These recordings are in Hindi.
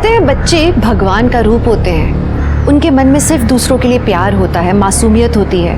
कहते हैं बच्चे भगवान का रूप होते हैं, उनके मन में सिर्फ दूसरों के लिए प्यार होता है, मासूमियत होती है।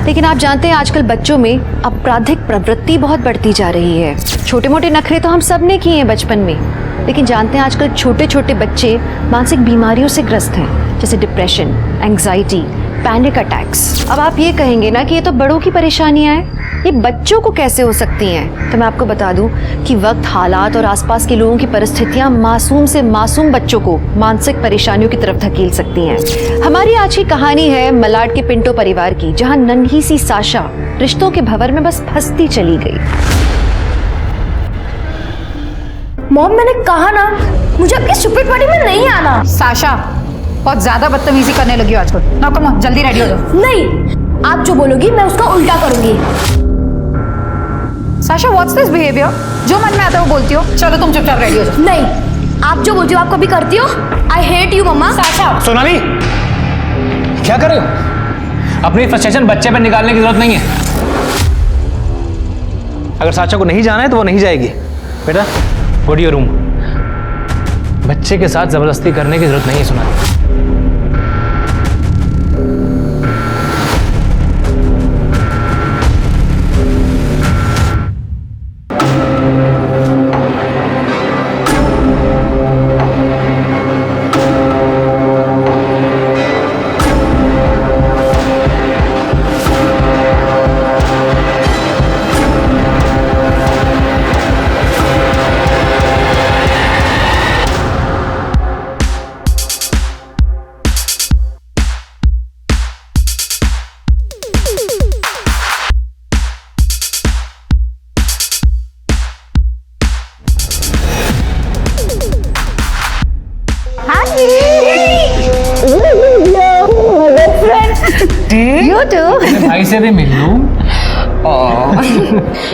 लेकिन आप जानते हैं आजकल बच्चों में आपराधिक प्रवृत्ति बहुत बढ़ती जा रही है। छोटे मोटे नखरे तो हम सब ने किए हैं बचपन में, लेकिन जानते हैं आजकल छोटे छोटे बच्चे मानसिक बीमारियों से ग्रस्त हैं, जैसे डिप्रेशन, एंग्जाइटी, पैनिक अटैक्स। अब आप ये कहेंगे ना कि ये तो बड़ों की परेशानियां हैं, ये बच्चों को कैसे हो सकती हैं? तो मैं आपको बता दूं कि वक्त, हालात और आसपास के लोगों की परिस्थितियां मासूम से मासूम बच्चों को मानसिक परेशानियों की तरफ धकेल सकती हैं। हमारी आज की कहानी है मलाड के पिंटो परिवार की, जहां नन्ही सी साशा रिश्तों के भंवर में बस फंसती चली गई। मॉम, मैंने कहा ना मुझे आपकी स्टूपिड पार्टी में नहीं आना। साशा बहुत ज्यादा बदतमीजी करने लगी हो आजकल। ना कम ऑन, जल्दी रेडी हो जाओ। नहीं, आप जो बोलोगी मैं उसका उल्टा करूंगी। Sasha what's this behaviour? जो मन में आता है वो बोलती हो। चलो तुम चुपचाप रेडी हो जाओ। नहीं, आप जो बोलती हो आप कभी करती हो। I hate you mama. Sasha Sonali, क्या कर रहे हो? अपनी फ्रस्ट्रेशन बच्चे पे निकालने की जरूरत नहीं है। अगर साशा को नहीं जाना है तो वो नहीं जाएगी। बेटा गो टू योर रूम। बच्चे के साथ जबरदस्ती करने की जरूरत नहीं है सोनाली। You too. भाई से भी मिल लूं।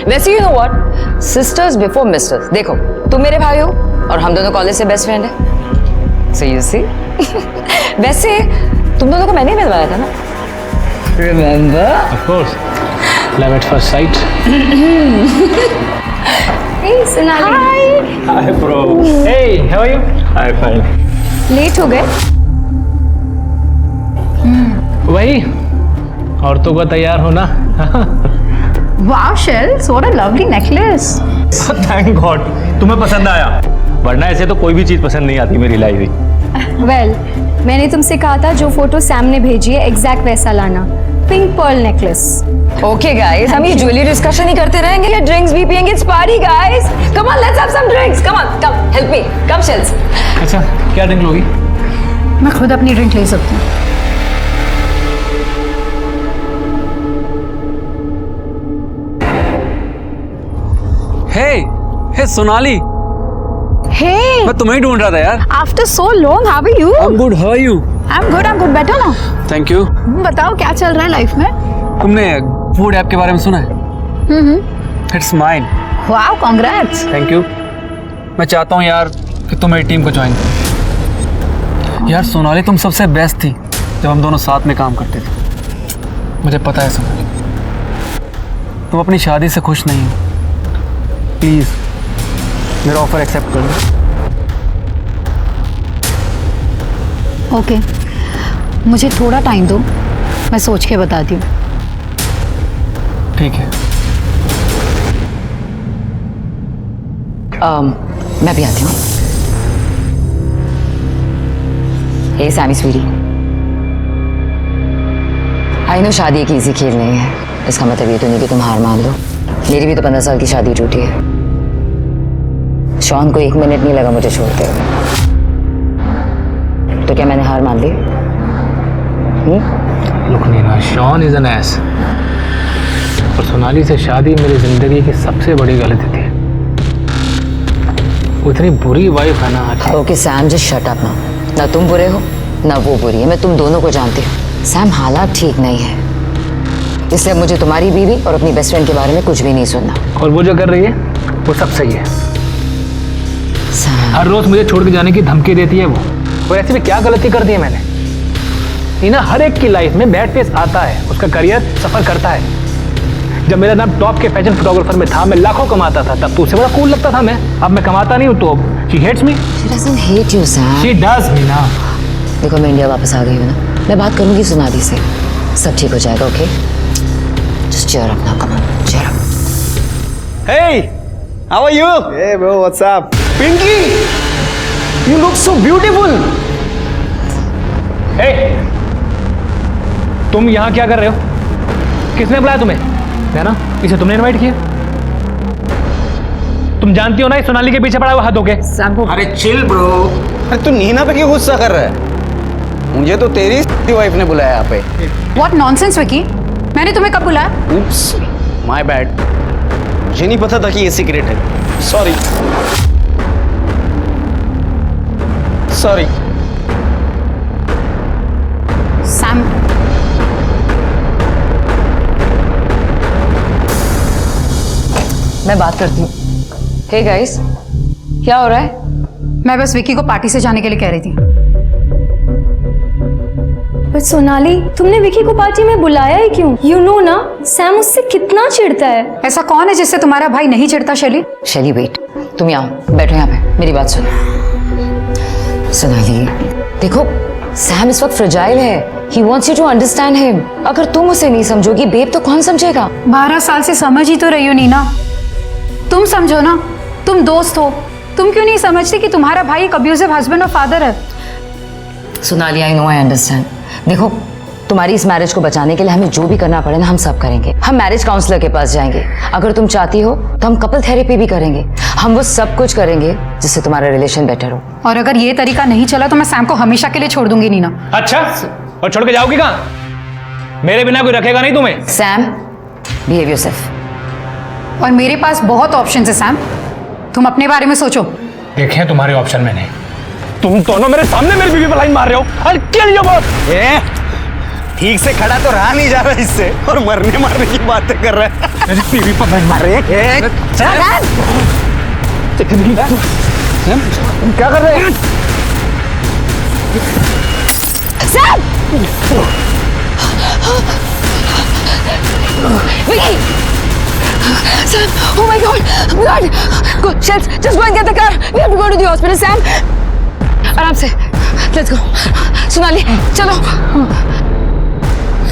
वैसे you know what, sisters before misters. देखो तुम मेरे भाई हो और हम दोनों कॉलेज से बेस्ट फ्रेंड है। सो यू सी वैसे तुम दोनों को मैंने ही मिलवाया था ना, remember? Of course, love at first sight. Hey Sonali. Hi bro. Hey, how are you? Hi, fine. Late हो गए? वही औरतों का तैयार होना। Wow Shells, what a lovely necklace. Thank God तुम्हें पसंद आया, वरना ऐसे तो कोई भी चीज पसंद नहीं आती मेरी लाइफ में। वेल, मैंने तुमसे कहा था जो फोटो सैम ने भेजी है एग्जैक्ट वैसा लाना। Pink pearl necklace. Okay guys, हम ये ज्वेलरी डिस्कशन ही करते रहेंगे या ड्रिंक्स भी पियेंगे? It's party guys, come on let's have some drinks. Come on, come help me, come Shells. अच्छा क्या ड्रिंक लोगी? मैं खुद अपनी ड्रिंक ले सकती हूँ। हे सोनाली, Hey, मैं तुम्हें ही ढूंढ रहा था यार। after so long, how are you? I'm good, how are you? I'm good, better ना? Thank you। बताओ क्या चल रहा है लाइफ में? तुमने फूड ऐप के बारे में सुना है? It's mine। Wow, congrats। Thank you। मैं चाहता हूँ यार कि तुम मेरी टीम को ज्वाइन करो। यार सोनाली, तुम सबसे बेस्ट थी जब हम दोनों साथ में काम करते थे। मुझे पता है सोनाली, तुम अपनी शादी से खुश नहीं हो। प्लीज मेरा ऑफर एक्सेप्ट कर लो। ओके, मुझे थोड़ा टाइम दो, मैं सोच के बताती हूँ। ठीक है। मैं भी आती हूँ। हे सैमी स्वीटी, आई नो शादी एक इजी खेल नहीं है। इसका मतलब ये तो नहीं कि तुम हार मान लो। मेरी भी तो 15 साल की शादी टूटी है। शॉन को 1 मिनट नहीं लगा मुझे छोड़ते हुए। तो क्या मैंने हार मान ली? Look Neena, Shaun is an ass. और सोनाली से शादी मेरी जिंदगी की सबसे बड़ी गलती थी। वो इतनी बुरी वाइफ है ना आज। Okay Sam, just shut up ना तुम बुरे हो ना वो बुरी है। मैं तुम दोनों को जानती हूँ। सैम, हालात ठीक नहीं है, इसलिए अब मुझे तुम्हारी बीवी और अपनी बेस्ट फ्रेंड के बारे में कुछ भी नहीं सुनना। और वो जो कर रही है वो सब सही है। सैम, हर रोज मुझे छोड़ के जाने की धमकी देती है वो। और ऐसी में क्या गलती कर दी है मैंने? नीना, हर एक की लाइफ में बैड फेस आता है, उसका करियर सफर करता है। जब मेरा नाम टॉप के फैशन फोटोग्राफर में था, मैं लाखों कमाता था, तब तो उससे बड़ा कूल लगता था मैं। अब मैं कमाता नहीं हूँ तो She hates me. She doesn't hate you, Sam. She does, Meena. देखो मैं इंडिया वापस आ गई हूँ ना, मैं बात करूंगी सोनाली से, सब ठीक हो जाएगा, okay? Just cheer up now, come on, cheer up. Hey, how are you? Hey bro, what's up? Pinky, you look so beautiful. Hey, तुम यहाँ क्या कर रहे हो? किसने बुलाया तुम्हें? है ना, इसे तुमने इनवाइट किया? तुम जानती हो ना, इस सोनाली के पीछे पड़ा हुआ हाथ धोके। अरे चिल ब्रो। अरे तू नीना पे क्यों गुस्सा कर रहा है? मुझे तो तेरी वाइफ ने बुलाया यहाँ पे। व्हाट नॉनसेंस विकी, मैंने तुम्हें कब बुलाया? Oops, my bad. मुझे नहीं पता था कि ये सीक्रेट है। सॉरी। सॉरी। सैम, मैं बात करती हूँ। हे गाइस, क्या हो रहा है? मैं बस विकी को पार्टी से जाने के लिए कह रही थी। पर सोनाली, तुमने विकी को पार्टी में बुलाया ही क्यों? यू नो ना, सैम उससे कितना चिढ़ता है। ऐसा कौन है जिससे तुम्हारा भाई नहीं चिढ़ता शैली? शैली वेट, तुम यहाँ बैठो, यहाँ पे मेरी बात सुनो। सोनाली, देखो सैम इस वक्त फ्रजाइल है। He wants you to understand him. अगर तुम उसे नहीं समझोगी बेब तो कौन समझेगा? 12 साल से समझ ही तो रही हो नीना, तुम समझो ना, तुम दोस्त हो, तुम क्यों नहीं समझती कि तुम्हारा भाई एक अब्यूजिव हस्बैंड और फादर है? Sonali, I know, I understand. देखो, तुम्हारी इस मैरिज को बचाने के लिए हमें जो भी करना पड़े ना, हम सब करेंगे। हम मैरिज काउंसलर के पास जाएंगे, अगर तुम चाहती हो तो हम कपल थेरेपी भी करेंगे। हम वो सब कुछ करेंगे जिससे तुम्हारा रिलेशन बेटर हो। और अगर ये तरीका नहीं चला तो मैं सैम को हमेशा के लिए छोड़ दूंगी नीना। अच्छा, और छोड़ के जाओगी कहाँ? मेरे बिना कोई रखेगा नहीं तुम्हें। Sam, behave yourself. और मेरे पास बहुत ऑप्शंस है सैम, तुम अपने बारे में सोचो। देखे तुम्हारे ऑप्शन मैंने। तुम दोनों मेरे सामने मेरी बीवी पर लाइन मार रहे हो। I'll kill you both. ठीक से खड़ा तो रहा नहीं जा रहा इससे, और मरने मारने की बातें कर रहा है। मेरी बीवी पर लाइन मार रहे हैं। तुम क्या कर रहे हैं? Vicky! Sam! Oh my God! God! Go, Shells! Just go and get the car. We have to go to the hospital, Sam. आराम से. Let's go. सोनाली, चलो.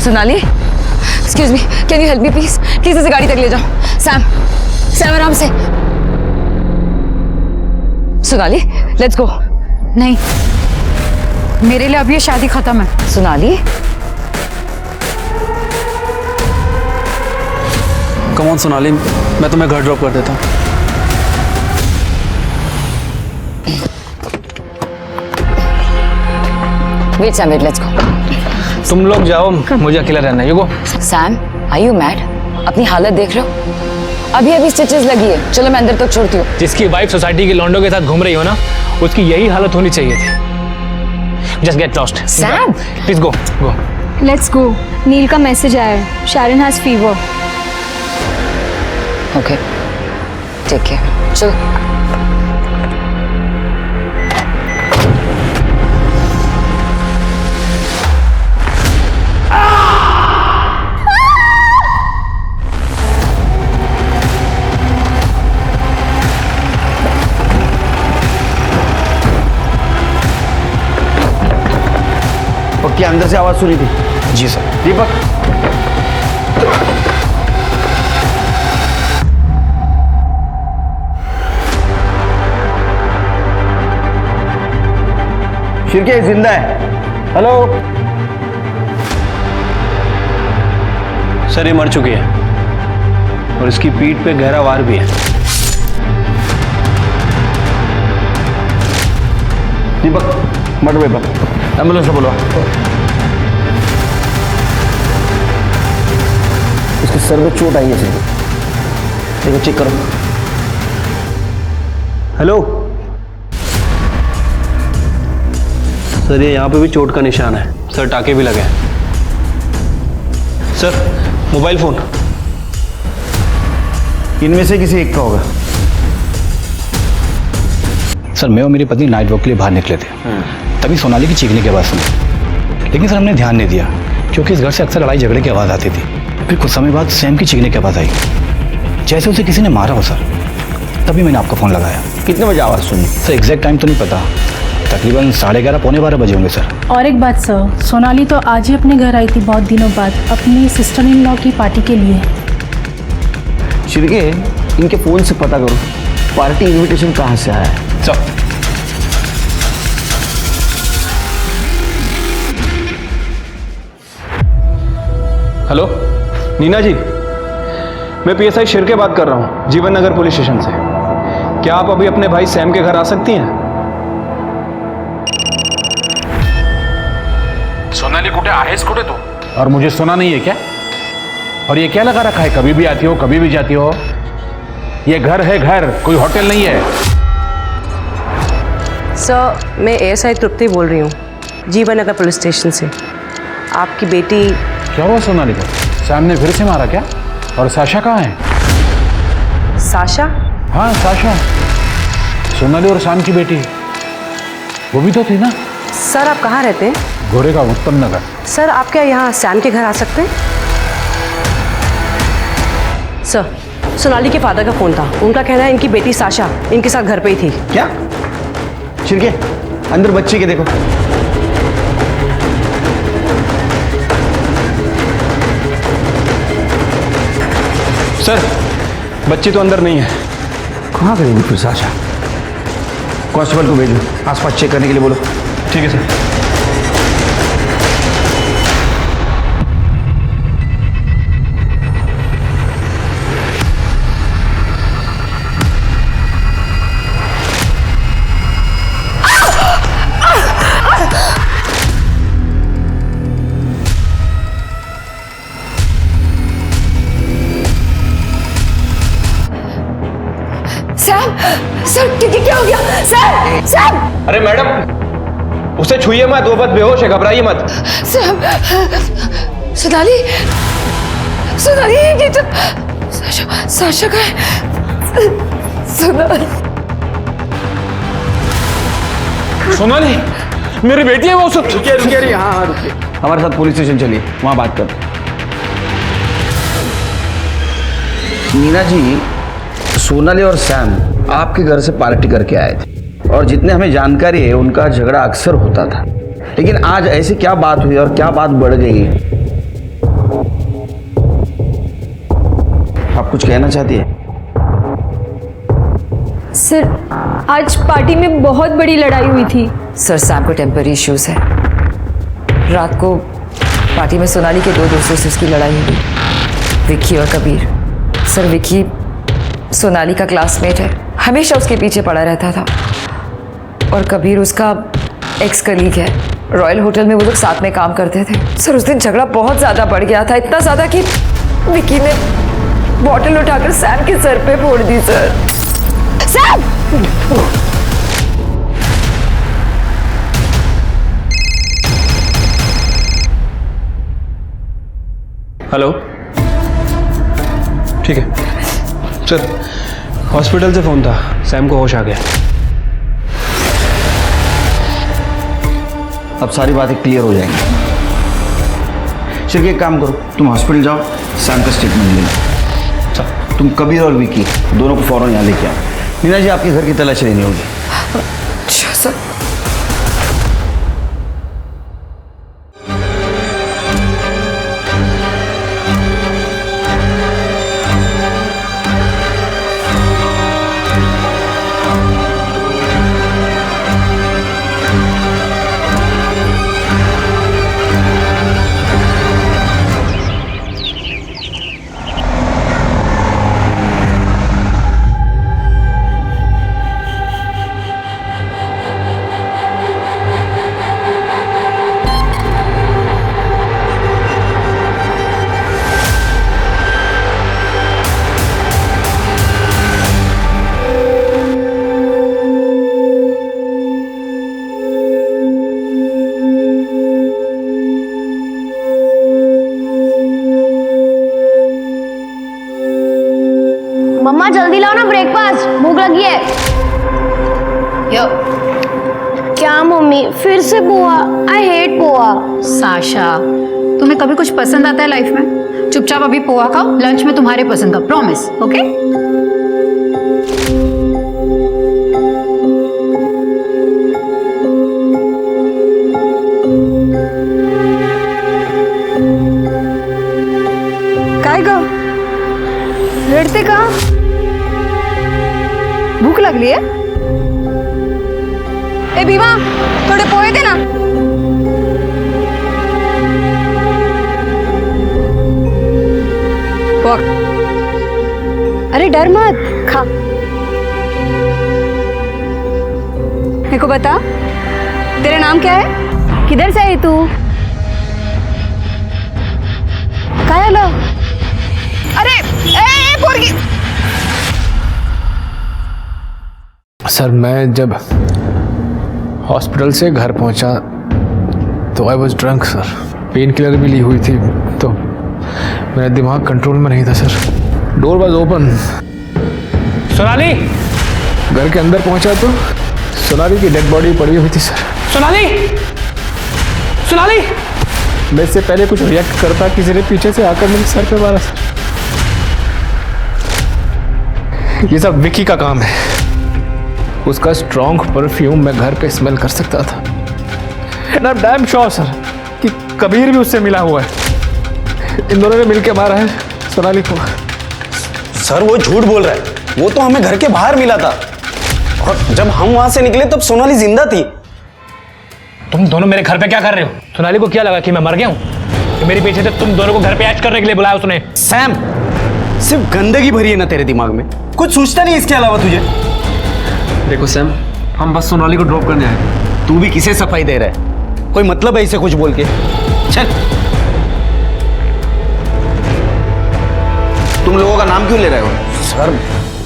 Sonali, excuse me. Can you help me, please? Please इसे गाड़ी तक ले जाओ. Sam, Sam आराम से. Sonali, let's go. नहीं, मेरे लिए अब ये शादी खत्म है। सोनाली. कम ऑन सोनाली, मैं तुम्हें घर ड्रॉप कर देता हूँ। Wait, Sam, wait, let's go. तुम लोग जाओ, मुझे अकेला रहना है। You go. Sam, are you mad? अपनी हालत देख रहे हो? अभी स्टिचेस लगी है। चलो मैं अंदर तक छोड़ती हूँ। जिसकी वाइफ सोसाइटी के लॉन्डो के साथ घूम रही हो ना, उसकी यही हालत होनी चाहिए थी। Just get lost. Sam! Please go. Go. Let's go. Neel का मैसेज आया है, Sharon has fever. Okay. Take care. चलो। पक्की अंदर से आवाज सुनी थी? जी सर। दीपक, शिरके जिंदा है। हेलो सर, ये मर चुकी है और इसकी पीठ पे गहरा वार भी है। दीपक, मर्डर पेपर, एम्बुलेंस से बुलवा। इसके सर में चोट आई है सीधे, देखो चेक करो। हेलो सर, ये यहाँ पे भी चोट का निशान है सर, टाके भी लगे हैं। सर, मोबाइल फोन इनमें से किसी एक का होगा। सर, मैं और मेरी पत्नी नाइट वॉक के लिए बाहर निकले थे, तभी सोनाली की चीखने की आवाज़ सुनी, लेकिन सर हमने ध्यान नहीं दिया क्योंकि इस घर से अक्सर लड़ाई झगड़े की आवाज़ आती थी। फिर कुछ समय बाद सैम की चीखने की आवाज़ आई, जैसे उसे किसी ने मारा हो सर। तभी मैंने आपको फ़ोन लगाया। कितने बजे आवाज़ सुनी? सर एग्जैक्ट टाइम तो नहीं पता, तकरीबन 11:30 पौने 12 बजे होंगे सर। और एक बात सर, सोनाली तो आज ही अपने घर आई थी बहुत दिनों बाद अपनी सिस्टर इन लॉ की पार्टी के लिए। शिरके, इनके फ़ोन से पता करो पार्टी इनविटेशन कहाँ से आया है। सर हेलो नीना जी, मैं पीएसआई शिरके बात कर रहा हूँ, जीवन नगर पुलिस स्टेशन से। क्या आप अभी अपने भाई सैम के घर आ सकती हैं? सोनाली कुठे आहेस कुठे तू? और मुझे सुना नहीं है क्या? और ये क्या लगा रखा है, कभी भी आती हो कभी भी जाती हो? ये घर है घर, कोई होटल नहीं है। सर मैं एएसआई तृप्ति बोल रही हूँ, जीवन नगर पुलिस स्टेशन से। आपकी बेटी। क्या हुआ सोनाली को? सैम ने फिर से मारा क्या? और साशा कहाँ है? साशा? हाँ साशा, सोनाली और सैम की बेटी, वो भी तो थी ना। सर आप कहाँ रहते हैं? गोरेगा उत्तम नगर। सर आप क्या यहाँ सैम के घर आ सकते हैं? सर सोनाली के फादर का फ़ोन था, उनका कहना है इनकी बेटी साशा इनके साथ घर पे ही थी। क्या? शिरके, अंदर बच्चे के देखो। सर बच्ची तो अंदर नहीं है। कहाँ करेंगे फिर साशा? कांस्टेबल को भेजो, आसपास चेक करने के लिए बोलो। ठीक है सर। सर क्या हो गया? सर सर अरे मैडम, उसे छुइए मत, वो बहुत बेहोश है, घबराइए मत। सोनाली, सोनाली ये तो साशा का है। सोनाली, सोनाली मेरी बेटी है वो सब। रुकिए रुकिए, हाँ रुकिए, हमारे साथ पुलिस स्टेशन चलिए, वहाँ बात कर। नीना जी, सोनाली और सैम आपके घर से पार्टी करके आए थे और जितने हमें जानकारी है उनका झगड़ा अक्सर होता था, लेकिन आज ऐसी क्या बात हुई और क्या बात बढ़ गई? आप कुछ कहना चाहती है? सर आज पार्टी में बहुत बड़ी लड़ाई हुई थी। सर सैम को टेम्पररी इश्यूज है। रात को पार्टी में सोनाली के दो दोस्तों से उसकी लड़ाई हुई, विक्की और कबीर। सर विक्की सोनाली का क्लासमेट है, हमेशा उसके पीछे पड़ा रहता था, और कबीर उसका एक्स कलीग है। रॉयल होटल में वो लोग साथ में काम करते थे। सर उस दिन झगड़ा बहुत ज़्यादा बढ़ गया था, इतना ज़्यादा कि विक्की ने बॉटल उठाकर सैम के सर पे फोड़ दी। Sir Sam! हेलो, ठीक है सर, हॉस्पिटल से फ़ोन था, सैम को होश आ गया। अब सारी बातें क्लियर हो जाएंगी। चलिए एक काम करो, तुम हॉस्पिटल जाओ, सैम का स्टेटमेंट लेना। तुम कबीर और विकी दोनों को फौरन यहाँ लेके आओ। नीना जी आपके घर की तलाशी लेनी होगी। अच्छा सर। मम्मा जल्दी लाओ ना ब्रेकफास्ट, भूख लगी है। क्या मम्मी फिर से poha? I hate poha. Sasha, तुम्हें कभी कुछ पसंद आता है लाइफ में? चुपचाप अभी पोहा खाओ, लंच में तुम्हारे पसंद का, प्रॉमिस। ओके? काय ग रडते का? भूक लागली आहे? ए भीमा, थोडे पोहे दे ना. बघ. अरे डर मत, खा. मेरे को बता, तेरा नाम क्या है? किधर से आई तू? काय आलं? अरे ए पोरगी. सर मैं जब हॉस्पिटल से घर पहुंचा तो I was drunk sir. Pain killer भी ली हुई थी तो मेरा दिमाग कंट्रोल में नहीं था sir. Door was open. Sonali. घर के अंदर पहुंचा तो सोनाली की डेड बॉडी पड़ी हुई थी सर. सोनाली. सोनाली. मैं इससे पहले कुछ रिएक्ट करता, किसी ने पीछे से आकर मेरे सर पे मारा सर. ये सब विकी का काम है. उसका स्ट्रॉन्ग परफ्यूम मैं घर पे स्मेल कर सकता था. And I am damn sure sir कि कबीर भी उससे मिला हुआ है. इन दोनों ने मिलकर मारा है सोनाली को. सर वो झूठ बोल रहा है. वो तो हमें घर के बाहर मिला था और जब हम वहां से निकले तब सोनाली जिंदा थी. तुम दोनों मेरे घर पे क्या कर रहे हो? सोनाली को क्या लगा कि मैं मर गया हूँ कि मेरे पीछे से तुम दोनों को घर पे ऐश करने के लिए बुलाया उसने? सैम, सिर्फ गंदगी भरी है ना तेरे दिमाग में, कुछ सोचता नहीं इसके अलावा तुझे? देखो सैम, हम बस सोनाली को ड्रॉप करने आए. तू भी किसे सफाई दे रहा है? कोई मतलब है इसे कुछ बोल के? चल. तुम लोगों का नाम क्यों ले रहे हो? सर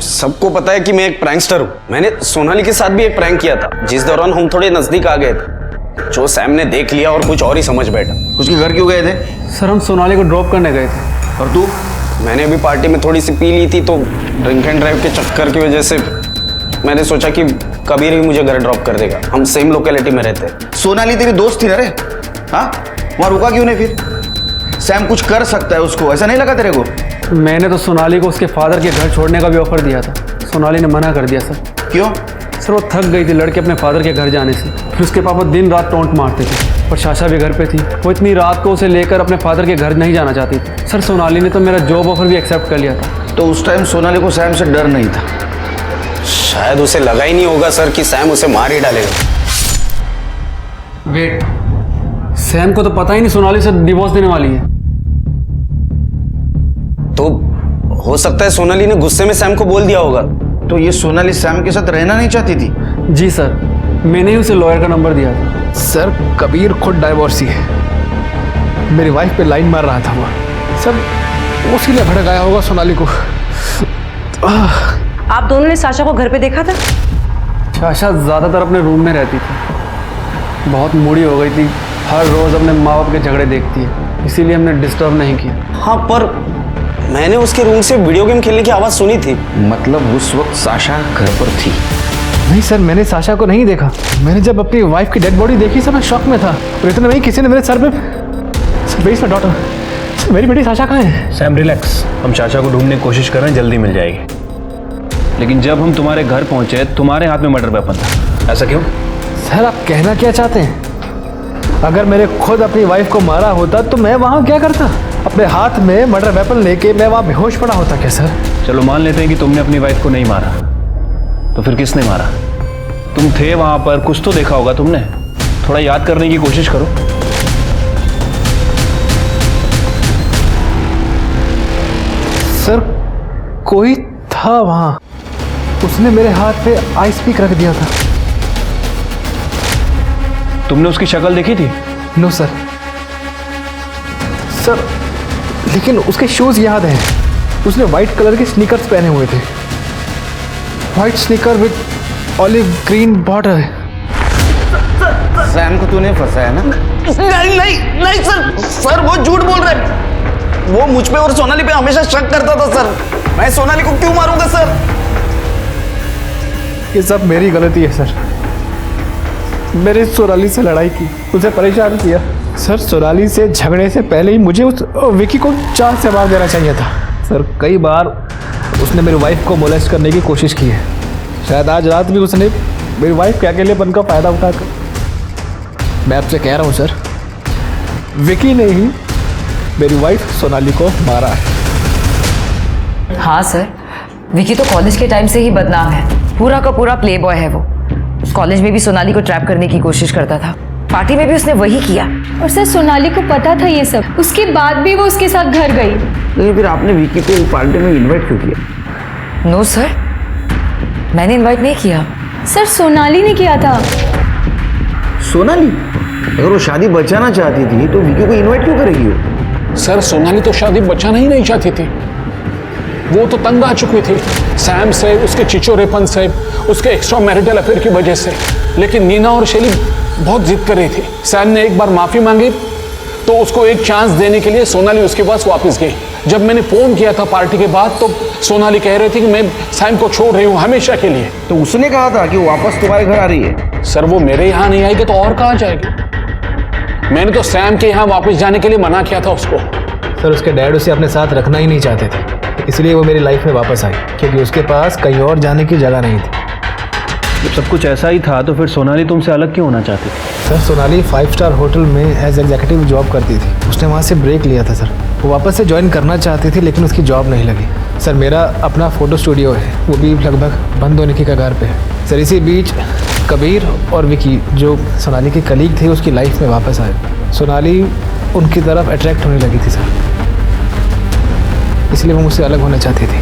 सबको पता है कि मैं एक प्रैंकस्टर हूँ. मैंने सोनाली के साथ भी एक प्रैंक किया था जिस दौरान हम थोड़े नजदीक आ गए थे. जो सैम ने देख लिया और कुछ और ही समझ बैठा. उसके घर क्यों गए थे? सर हम सोनाली को ड्रॉप करने गए थे. और तू? मैंने अभी पार्टी में थोड़ी सी पी ली थी तो ड्रिंक एंड ड्राइव के चक्कर की वजह से मैंने सोचा कि कबीर ही मुझे घर ड्रॉप कर देगा. हम सेम लोकेलिटी में रहते हैं. सोनाली तेरी दोस्त थी ना रे? हाँ, वहां रुका क्यों नहीं फिर? सैम कुछ कर सकता है उसको, ऐसा नहीं लगा तेरे को? मैंने तो सोनाली को उसके फादर के घर छोड़ने का भी ऑफर दिया था. सोनाली ने मना कर दिया सर. क्यों? सर वो थक गई थी लड़के अपने फादर के घर जाने से. फिर उसके पापा दिन रात टोंट मारते थे और शाशा भी घर पे थी. वो इतनी रात को उसे लेकर अपने फादर के घर नहीं जाना चाहती थी. सर सोनाली ने तो मेरा जॉब ऑफर भी एक्सेप्ट कर लिया था. तो उस टाइम सोनाली को सैम से डर नहीं था? शायद उसे लगा ही नहीं होगा सर कि सैम उसे मार ही डालेगा. वेट, सैम को तो पता ही नहीं सोनाली से डिवोर्स देने वाली है. तो हो सकता है सोनाली ने गुस्से में सैम को बोल दिया होगा. तो ये सोनाली सैम के साथ रहना नहीं चाहती थी? जी सर, मैंने ही उसे लॉयर का नंबर दिया था. सर कबीर खुद डाइवोर्सी है. मेरी वाइफ पे लाइन मार रहा था वो. सर उसी ने भड़काया होगा सोनाली को. आप दोनों ने साशा को घर पे देखा था? शाशा ज़्यादातर अपने रूम में रहती थी. बहुत मूडी हो गई थी. हर रोज़ अपने माँ बाप के झगड़े देखती है, इसीलिए हमने डिस्टर्ब नहीं किया. हाँ पर मैंने उसके रूम से वीडियो गेम खेलने की आवाज़ सुनी थी. मतलब उस वक्त साशा घर पर थी? नहीं सर, मैंने साशा को नहीं देखा. मैंने जब अपनी वाइफ की डेड बॉडी देखी सर मैं शॉक में था. और इतना नहीं, किसी ने मेरे सर पे, sir where is my daughter, मेरी बेटी साशा कहाँ है? सैम रिलैक्स, हम साशा को ढूंढने की कोशिश कर रहे हैं, जल्दी मिल जाएगी. लेकिन जब हम तुम्हारे घर पहुंचे तुम्हारे हाथ में मर्डर वेपन था. ऐसा क्यों? सर आप कहना क्या चाहते हैं? अगर मेरे खुद अपनी वाइफ को मारा होता तो मैं वहाँ क्या करता? अपने हाथ में मर्डर वेपन लेके मैं वहाँ बेहोश पड़ा होता क्या सर? चलो मान लेते हैं कि तुमने अपनी वाइफ को नहीं मारा, तो फिर किसने मारा? तुम थे वहां पर, कुछ तो देखा होगा तुमने. थोड़ा याद करने की कोशिश करो. सर कोई था वहां, उसने मेरे हाथ पे आइस पिक रख दिया था. तुमने उसकी शक्ल देखी थी? No sir. सर लेकिन उसके शूज याद हैं. उसने व्हाइट कलर के स्नीकर्स पहने हुए थे. White sneaker with olive green border. Sam को तूने फंसाया ना? नहीं नहीं नहीं सर, सर वो झूठ बोल रहे हैं. वो मुझ पे और सोनाली पे हमेशा शक करता था सर. मैं सोनाली को क्यों मारूंगा सर? ये सब मेरी गलती है सर. मैंने सोनाली से लड़ाई की, उसे परेशान किया. सर सोनाली से झगड़े से पहले ही मुझे उस विकी को चार से मार देना चाहिए था. सर कई बार उसने मेरी वाइफ को मोलेस्ट करने की कोशिश की है. शायद आज रात भी उसने मेरी वाइफ के अकेलेपन का फायदा उठाकर. मैं आपसे कह रहा हूँ सर, विकी ने ही मेरी वाइफ सोनाली को मारा है. हाँ सर, विकी तो कॉलेज के टाइम से ही बदनाम है, पूरा का पूरा प्ले बॉय है वो। कॉलेज में भी सोनाली को ट्रैप करने की कोशिश करता था, पार्टी में भी उसने वही किया। और सर सोनाली को पता था ये सब, उसके बाद भी वो उसके साथ घर गई। लेकिन फिर आपने विकी को पार्टी में इनवाइट क्यों किया? नो सर, मैंने इनवाइट नहीं किया। सर सोनाली ने किया था। सोनाली? अगर वो शादी बचाना चाहती थी तो विकी को इनवाइट क्यों करेगी वो? सर सोनाली तो शादी बचाना ही नहीं चाहती थी, वो तो तंग आ चुकी थी सैम से, उसके चिचोरेपन से, उसके एक्स्ट्रा मैरिटल अफेयर की वजह से। लेकिन नीना और शैली बहुत जिद कर रही थी। सैम ने एक बार माफी मांगी तो उसको एक चांस देने के लिए सोनाली उसके पास वापस गई। जब मैंने फोन किया था पार्टी के बाद तो सोनाली कह रही थी कि मैं सैम को छोड़ रही हूँ हमेशा के लिए। तो उसने कहा था कि वो वापस तुम्हारे घर आ रही है। सर वो मेरे यहाँ नहीं आएगी तो और कहाँ जाएगी? मैंने तो सैम के यहाँ वापस जाने के लिए मना किया था उसको। सर उसके डैड उसे अपने साथ रखना ही नहीं चाहते थे, इसलिए वो मेरी लाइफ में वापस आई, क्योंकि उसके पास कहीं और जाने की जगह नहीं थी। जब सब कुछ ऐसा ही था तो फिर सोनाली तुमसे अलग क्यों होना चाहती थी? सर सोनाली 5 स्टार होटल में एज एग्जीक्यूटिव जॉब करती थी, उसने वहाँ से ब्रेक लिया था सर। वो वापस से ज्वाइन करना चाहती थी लेकिन उसकी जॉब नहीं लगी। सर मेरा अपना फ़ोटो स्टूडियो है, वो भी लगभग बंद होने की कगार पे है। सर इसी बीच कबीर और विकी जो सोनाली के कलीग थे उसकी लाइफ में वापस आए। सोनाली उनकी तरफ अट्रैक्ट होने लगी थी सर, इसलिए वो मुझसे अलग होना चाहती थी।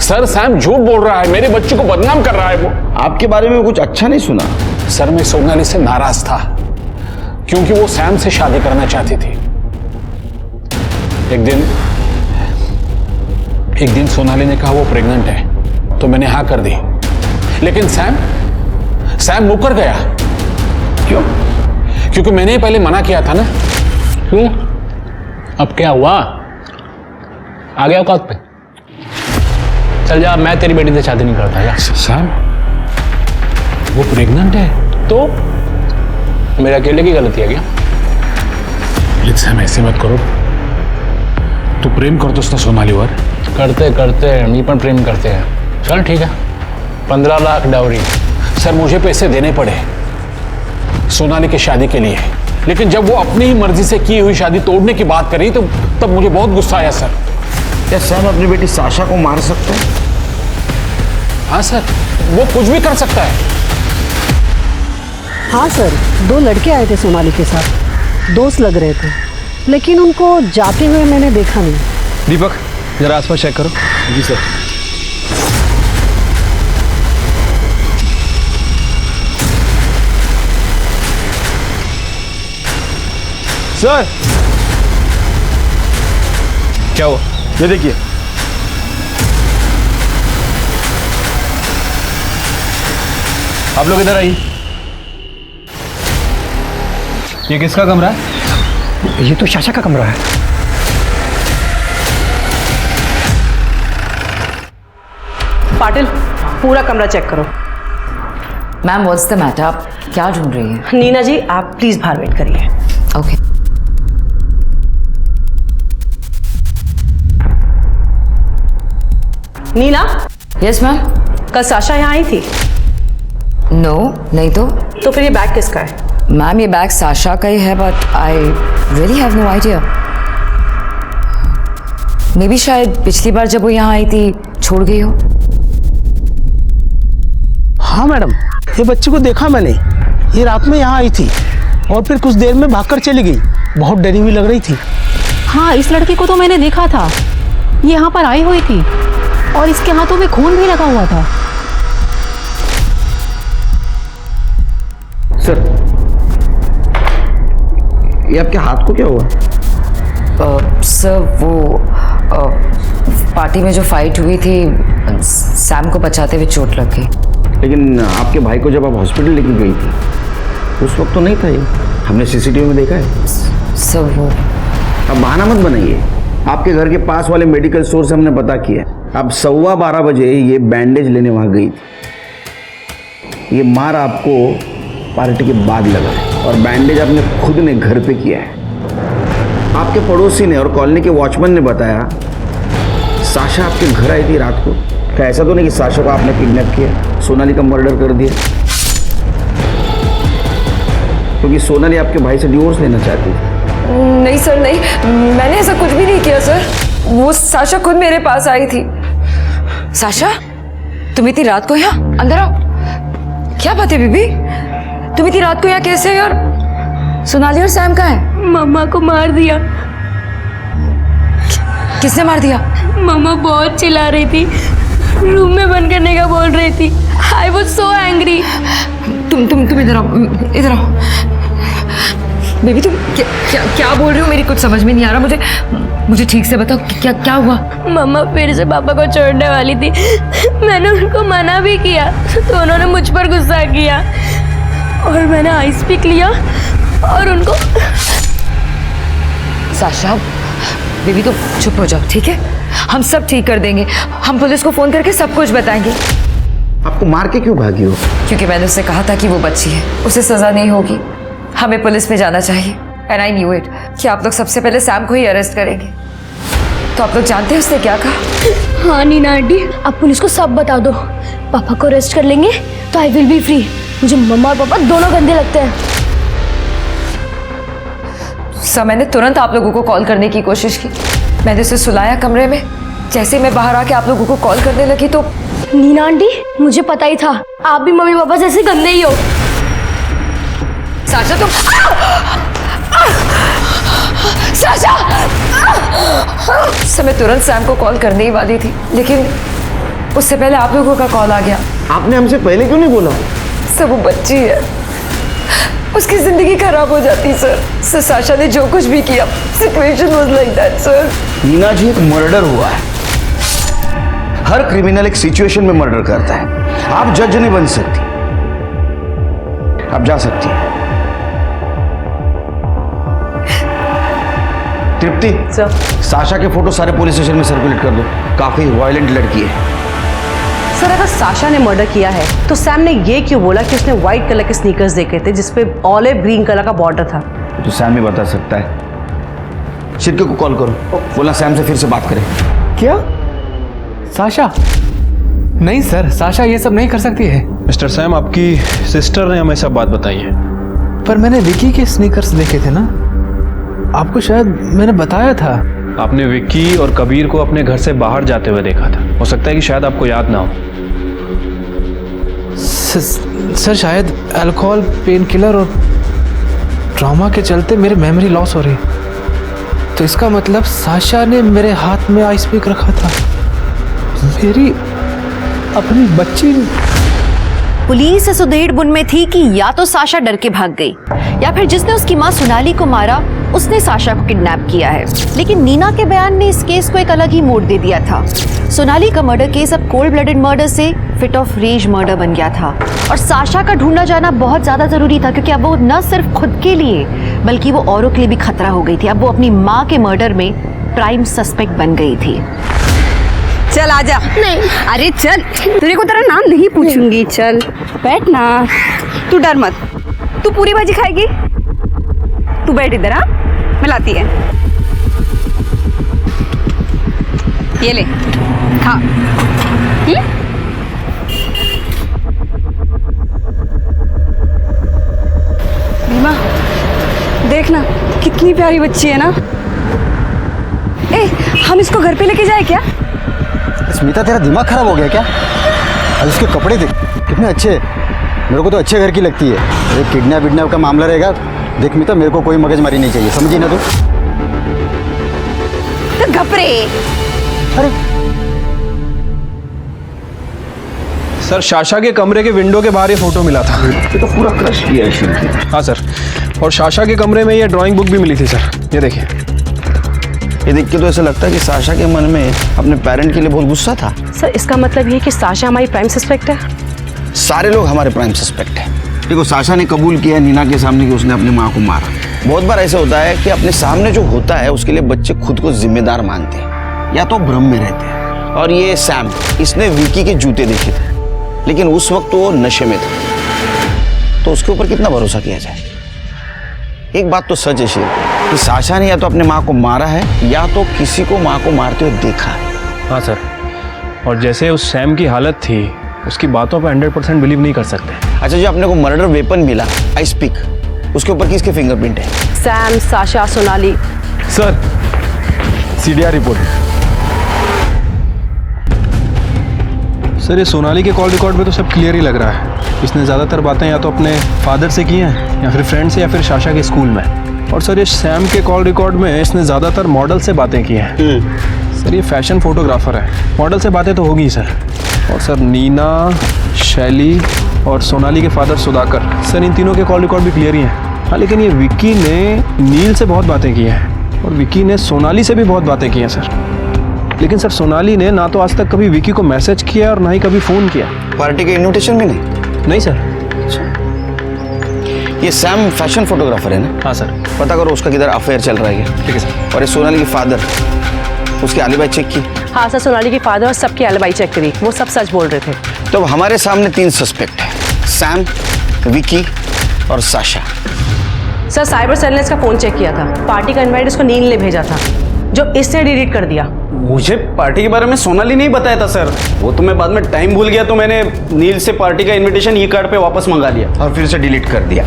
सर सैम झूठ बोल रहा है, मेरे बच्चे को बदनाम कर रहा है वो। आपके बारे में कुछ अच्छा नहीं सुना। सर मैं सोनाली से नाराज था क्योंकि वो सैम से शादी करना चाहती थी। एक दिन सोनाली ने कहा वो प्रेग्नेंट है तो मैंने हाँ कर दी, लेकिन सैम मुकर गया। क्यों? क्योंकि मैंने पहले मना किया था ना। क्यों? अब क्या हुआ? आ गया औकात पे? चल जा, मैं तेरी बेटी से शादी नहीं करता यार। सैम वो प्रेग्नेंट है तो मेरे अकेले की गलती है क्या? लेकिन सैम ऐसे मत करो, तू प्रेम करतोस ना सोनालीवर? करते मी पण प्रेम करते हैं। चल ठीक है, 15 लाख डाउरी। सर मुझे पैसे देने पड़े सोनाली की शादी के लिए, लेकिन जब वो अपनी ही मर्जी से की हुई शादी तोड़ने की बात करी तो तब मुझे बहुत गुस्सा आया सर। क्या सैम अपनी बेटी साशा को मार सकता है? हाँ सर, वो कुछ भी कर सकता है। हाँ सर, 2 लड़के आए थे सोनाली के साथ, दोस्त लग रहे थे, लेकिन उनको जाते हुए मैंने देखा नहीं। दीपक जरा आसपास चेक करो। जी सर। सर क्या हुआ? ये देखिए। आप लोग इधर आइए। ये किसका कमरा है? ये तो साशा का कमरा है। पाटिल पूरा कमरा चेक करो। मैम व्हाट्स द मैटर, आप क्या ढूंढ रही हैं? नीना जी आप प्लीज बाहर वेट करिए। ओके। नीना। Yes ma'am. कल साशा यहाँ आई थी? नो नहीं तो फिर ये बैग किसका है? मैम ये बैग साशा का ही है, but I really have no idea. Maybe शायद पिछली बार जब वो यहाँ आई थी छोड़ गई हो। हाँ मैडम, ये बच्चे को देखा मैंने, ये रात में यहाँ आई थी और फिर कुछ देर में भागकर चली गई। बहुत डरी हुई लग रही थी। हाँ, इस लड़की को तो मैंने देखा था, ये यहाँ पर आई हुई थी और इसके हाथों में खून भी लगा हुआ था। सर ये आपके हाथ को क्या हुआ? सर वो पार्टी में जो फाइट हुई थी सैम को बचाते हुए चोट लग गई। लेकिन आपके भाई को जब आप हॉस्पिटल लेके गई थी उस वक्त तो नहीं था ये, हमने सीसीटीवी में देखा है। सर वो अब बहाना मत बनाइए, आपके घर के पास वाले मेडिकल स्टोर से हमने पता किया। अब 12:15 बजे ये बैंडेज लेने वहाँ गई थी। ये मार आपको पार्टी के बाद लगा है और बैंडेज आपने खुद ने घर पे किया है। आपके पड़ोसी ने और कॉलोनी के वॉचमैन ने बताया साशा आपके घर आई थी रात को। क्या ऐसा तो नहीं कि साशा को आपने किडनैप किया, सोनाली का मर्डर कर दिया? क्योंकि सोनाली आपके भाई से डिवोर्स लेना चाहती थी। नहीं सर नहीं, मैंने ऐसा कुछ भी नहीं किया सर। वो साशा खुद मेरे पास आई थी। साशा, तुम इतनी रात को यहाँ? अंदर आओ। क्या बात है बीबी, तुम इतनी रात को यहाँ कैसे हो? और सोनाली और सैम कहाँ है? मम्मा को मार दिया। किसने मार दिया? मम्मा बहुत चिल्ला रही थी, रूम में बंद करने का बोल रही थी। I was so angry. तुम इधर आओ, इधर आओ। बेबी तुम क्या बोल रही हो? मेरी कुछ समझ में नहीं आ रहा। मुझे ठीक से बताओ क्या हुआ? मम्मा फिर से पापा को छोड़ने वाली थी। मैंने उनको मना भी किया तो उन्होंने मुझ पर गुस्सा किया और मैंने आइस पिक लिया और उनको। साशा, बेबी तुम चुप हो जाओ, ठीक है? हम सब ठीक कर देंगे। हम पुलिस को फोन करके सब कुछ बताएंगे। आपको मार के क्यों भागी हो? क्योंकि मैंने उससे कहा था कि वो बच्ची है, उसे सजा नहीं होगी, हमें पुलिस में जाना चाहिए। एंड आई न्यू इट कि आप लोग सबसे पहले सैम को ही अरेस्ट करेंगे। तो आप लोग जानते हैं उसने क्या कहा? हाँ नीना आंटी, आप पुलिस को सब बता दो। पापा को अरेस्ट कर लेंगे तो आई विल बी फ्री। मुझे मम्मा और पापा दोनों गंदे लगते हैं। सर, मैंने तुरंत आप लोगों को कॉल करने की कोशिश की। मैंने उसे सुलाया कमरे में। जैसे मैं बाहर आके आप लोगों को कॉल करने लगी तो नीना आंटी, मुझे पता ही था आप भी मम्मी पापा जैसे गंदे ही हो। साशा तुम साशा! मैं तुरंत सैम को कॉल करने ही वाली थी, लेकिन उससे पहले आप लोगों का कॉल आ गया। आपने हमसे पहले क्यों नहीं बोला? सर, वो बच्ची है, उसकी जिंदगी खराब हो जाती सर। साशा ने जो कुछ भी किया, situation was like that sir. Neena ji, एक मर्डर हुआ है। हर क्रिमिनल एक सिचुएशन में मर्डर करता है। आप जज नहीं बन सकती, आप जा सकती हैं। तृप्ति सर, साशा के फोटो सारे पुलिस स्टेशन में सर्कुलेट कर दो। काफी वायलेंट लड़की है। सर अगर साशा ने मर्डर किया है तो सैम ने ये क्यों बोला कि उसने व्हाइट कलर के स्नीकर्स देखे थे जिसपे ऑलिव ग्रीन कलर का बॉर्डर था? तो सैम ही बता सकता है। शिरके को कॉल करो, बोला सैम से फिर से बात करें। क्या? साशा? नहीं सर, साशा ये सब नहीं कर सकती है। मिस्टर सैम, आपकी सिस्टर ने हमें सब बात बताई है। पर मैंने विकी के स्नीकर्स देखे थे ना, आपको शायद मैंने बताया था। आपने विक्की और कबीर को अपने घर से बाहर जाते हुए देखा था। हो सकता है कि शायद आपको याद ना हो। सर शायद अल्कोहल, पेन किलर और ट्रॉमा के चलते मेरी मेमोरी लॉस हो रही। तो इसका मतलब साशा ने मेरे हाथ में आइस पिक रखा था। मेरी अपनी बच्ची। पुलिस इस उधेड़-बुन में थी कि या तो साशा डर के भाग गई या फिर जिसने उसकी मां सोनाली को मारा उसने साशा को किडनैप किया है। लेकिन नीना के बयान ने इस केस को एक अलग ही मोड़ दे दिया था। सोनाली का मर्डर केस अब कोल्ड ब्लडेड मर्डर से फिट ऑफ रेज मर्डर बन गया था और साशा का ढूंढना जाना बहुत ज्यादा जरूरी था, क्योंकि अब वो न सिर्फ खुद के लिए बल्कि वो औरों के लिए भी खतरा हो गई थी। अब वो अपनी माँ के मर्डर में प्राइम सस्पेक्ट बन गई थी। चल आजा। नहीं, अरे चल, तेरे को तेरा नाम नहीं पूछूंगी। चल बैठ ना, तू डर मत। तू पूरी भाजी खाएगी? तू बैठ इधर। हाँ, मैं लाती है। ये ले, खा। रीमा, देखना कितनी प्यारी बच्ची है ना। ए, हम इसको घर पे लेके जाए क्या? स्मिता, तेरा दिमाग खराब हो गया क्या? और उसके कपड़े देख कितने अच्छे। मेरे को तो अच्छे घर की लगती है। एक किडनैप विडनैप का मामला रहेगा। देख मिता, मेरे को कोई मगजमारी नहीं चाहिए, समझी ना तू? तो घबरे। अरे सर, साशा के कमरे के विंडो के बाहर ये फोटो मिला था। ये तो पूरा क्रश किया है। हाँ सर, और साशा के कमरे में ये ड्राइंग बुक भी मिली थी सर। ये देखिए। ये देख के तो ऐसा लगता है कि साशा के मन में अपने पेरेंट के लिए बहुत गुस्सा था। सर इसका मतलब ये है कि साशा हमारी प्राइम सस्पेक्ट है? सारे लोग हमारे प्राइम सस्पेक्ट है। देखो, साशा ने कबूल किया नीना के सामने कि उसने अपनी माँ को मारा। बहुत बार ऐसा होता है कि अपने सामने जो होता है उसके लिए बच्चे खुद को जिम्मेदार मानते हैं या तो भ्रम में रहते हैं। और ये सैम, इसने विकी के जूते देखे थे, लेकिन उस वक्त वो नशे में था, तो उसके ऊपर कितना भरोसा किया जाए। एक बात तो सच है शेर कि साशा ने या तो अपने माँ को मारा है या तो किसी को माँ को मारते हुए देखा है। हाँ सर, और जैसे उस सैम की हालत थी, उसकी बातों पर 100% बिलीव नहीं कर सकते। अच्छा, जो अपने को मर्डर वेपन मिला, आइस पिक, उसके ऊपर किसके फिंगरप्रिंट है? Sam, Sasha, Sonali. Sir, CDR report. Sir ये सोनाली के कॉल रिकॉर्ड में तो सब क्लियर ही लग रहा है। इसने ज़्यादातर बातें या तो अपने फादर से की हैं या फिर फ्रेंड से या फिर शाशा के स्कूल में। और सर ये सैम के कॉल रिकॉर्ड में इसने ज़्यादातर मॉडल से बातें की हैं। सर ये फैशन फोटोग्राफर है, मॉडल से बातें तो होगी सर। और सर नीना, शैली और सोनाली के फादर सुधाकर, सर इन तीनों के कॉल रिकॉर्ड भी क्लियर ही हैं। हाँ लेकिन ये विक्की ने नील से बहुत बातें की हैं और विक्की ने सोनाली से भी बहुत बातें की हैं सर। लेकिन सर सोनाली ने ना तो आज तक कभी विक्की को मैसेज किया और ना ही कभी फ़ोन किया। पार्टी के इनविटेशन भी नहीं? नहीं सर। ये सैम फैशन फोटोग्राफर है ना? हाँ सर। पता करो उसका किधर अफेयर चल रहा है। ठीक है सर। और ये सोनाली के फादर, उसकी एलिबाई चेक की? हाँ सर, सोनाली के फादर और सबकी एलिबाई चेक करी, वो सब सच बोल रहे थे। तो अब हमारे सामने 3 सस्पेक्ट हैं, सैम, विकी और साशा। सर साइबर सेल ने इसका फोन चेक किया था, पार्टी का इनवाइट इसको नील ने भेजा था जो इसने डिलीट कर दिया। मुझे पार्टी के बारे में सोनाली नहीं बताया था सर, वो तो मैं बाद में टाइम भूल गया तो मैंने नील से पार्टी का इनविटेशन ई कार्ड पे वापस मंगा लिया और फिर से डिलीट कर दिया